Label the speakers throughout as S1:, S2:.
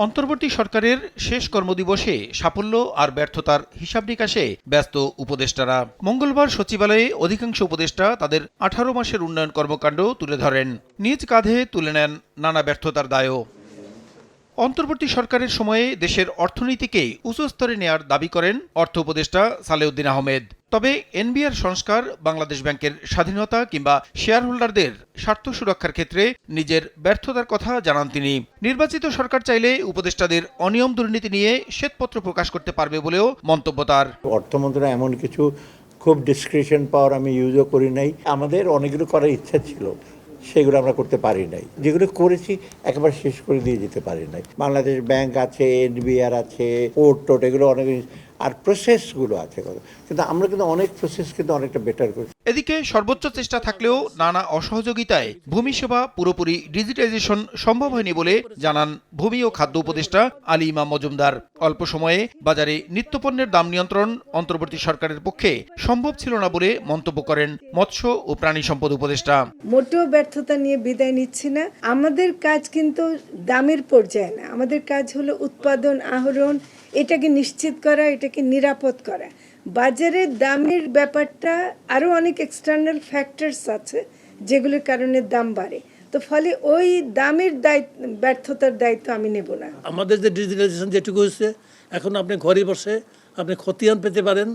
S1: অন্তর্বর্তী সরকারের শেষ কর্মদিবসে সাফল্য আর ব্যর্থতার হিসাব নিকাশে ব্যস্ত উপদেষ্টারা। মঙ্গলবার সচিবালয়ে অধিকাংশ উপদেষ্টা তাদের 18 মাসের উন্নয়ন কর্মকাণ্ড তুলে ধরেন, নিজ কাঁধে তুলে নেন নানা ব্যর্থতার দায়ও। অন্তর্বর্তী সরকারের সময়ে দেশের অর্থনীতিকে উঁচু স্তরে নেয়ার দাবি করেন অর্থ উপদেষ্টা সালেউদ্দিন আহমেদ। তবে এনবিআর সংস্কার, বাংলাদেশ ব্যাংকের স্বাধীনতা কিংবা শেয়ার হোল্ডারদের স্বার্থ সুরক্ষার ক্ষেত্রে নিজের ব্যর্থতার কথা জানান তিনি। নির্বাচিত সরকার চাইলে উপদেষ্টাদের অনিয়ম দুর্নীতি নিয়ে শ্বেতপত্র প্রকাশ করতে পারবে বলেও মন্তব্য তার।
S2: অর্থ মন্ত্রণালয় এমন কিছু খুব ডিসক্রিপশন পাওয়ার আমি ইউজও করি নাই। আমাদের অনেকগুলো করার ইচ্ছা ছিল, সেগুলো আমরা করতে পারি নাই। যেগুলো করেছি একেবারে শেষ করে দিয়ে যেতে পারি নাই। বাংলাদেশ ব্যাংক আছে, এনবিআর আছে, পোর্ট এগুলো অনেক, আর প্রসেসগুলো আছে, কিন্তু আমরা কিন্তু অনেক প্রসেস কিন্তু অনেকটা বেটার করি।
S1: এদিকে সর্বোচ্চ চেষ্টা থাকলেও নানা অসহযোগিতায় ভূমি সেবা পুরোপুরি ডিজিটাইজেশন সম্ভব হয়নি বলে জানান ভূমি ও খাদ্য উপদেষ্টা আলী ইমাম মজুমদার। অল্প সময়ে বাজারে নিত্যপণ্যের দাম নিয়ন্ত্রণ অন্তর্বর্তী সরকারের পক্ষে সম্ভব ছিল না বলে মন্তব্য করেন মৎস্য ও প্রাণী সম্পদ উপদেষ্টা।
S3: মোটেও ব্যর্থতা নিয়ে বিদায় নিচ্ছি না। আমাদের কাজ কিন্তু দামের পর্যায়ে না, আমাদের কাজ হলো উৎপাদন, আহরণ, এটাকে নিশ্চিত করা, এটাকে নিরাপদ করা। বাজারের দামের ব্যাপারটা আরও অনেক এক্সটার্নাল ফ্যাক্টরস আছে যেগুলোর কারণে দাম বাড়ে, তো ফলে ওই দামের ব্যর্থতার দায়িত্ব আমি নেব না।
S4: আমাদের যে ডিজিটালাইজেশন যেটুকু হয়েছে, এখন আপনি ঘরে বসে আপনি খতিয়ান পেতে পারেন,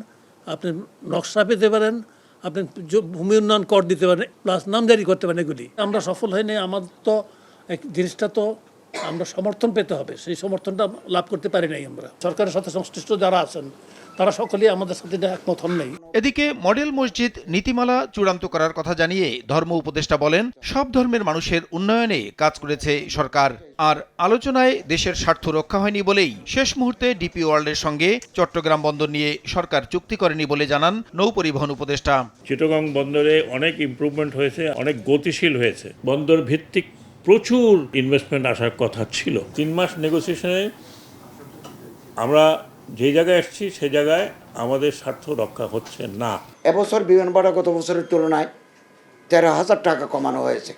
S4: আপনি নকশা পেতে পারেন, আপনি ভূমি উন্নয়ন কর দিতে পারেন, প্লাস নামজারি করতে পারেন। এগুলি আমরা সফল হয়নি। আমার তো জিনিসটা তো আমরা সমর্থন পেতে হবে, সেই সমর্থনটা লাভ করতে পারি নাই। আমরা সরকারের সাথে সংশ্লিষ্ট যারা আছেন তারা সকলেই আমাদের সাথে একমত হন নাই।
S1: এদিকে মডেল মসজিদ নীতিমালা চূড়ান্ত করার কথা জানিয়ে ধর্ম উপদেষ্টা বলেন, সব ধর্মের মানুষের উন্নয়নে কাজ করেছে সরকার, আর আলোচনায় দেশের স্বার্থ রক্ষা হয়নি বলেই শেষ মুহূর্তে ডিপি ওয়ার্ল্ডের সঙ্গে চট্টগ্রাম বন্দর নিয়ে সরকার চুক্তি করেনি বলে জানান নৌ পরিবহন উপদেষ্টা।
S5: চিটাগং বন্দরে অনেক ইমপ্রুভমেন্ট হয়েছে, অনেক গতিশীল হয়েছে। বন্দর ভিত্তিক প্রচুর ইনভেস্টমেন্ট আসার কথা ছিল। 3 মাস নেগোসিয়েশনে আমরা যে জায়গায় আসছি সে জায়গায় আমাদের স্বার্থ রক্ষা হচ্ছে না।
S6: এবছর বিমান ভাড়া গত বছরের তুলনায় 13,000 টাকা কমানো হয়েছে।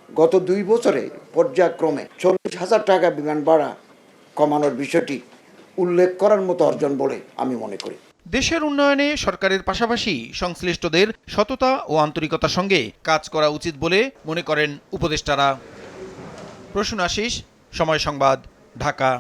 S6: গত 2 বছরে পর্যায়ক্রমে 40,000 টাকা বিমান ভাড়া কমানোর বিষয়টি উল্লেখ করার মতো অর্জন বলে আমি মনে করি।
S1: দেশের উন্নয়নে সরকারের পাশাপাশি সংশ্লিষ্টদের সততা ও আন্তরিকতার সঙ্গে কাজ করা উচিত বলে মনে করেন উপদেষ্টারা। প্রসূন আশিস, সময় সংবাদ, ঢাকা।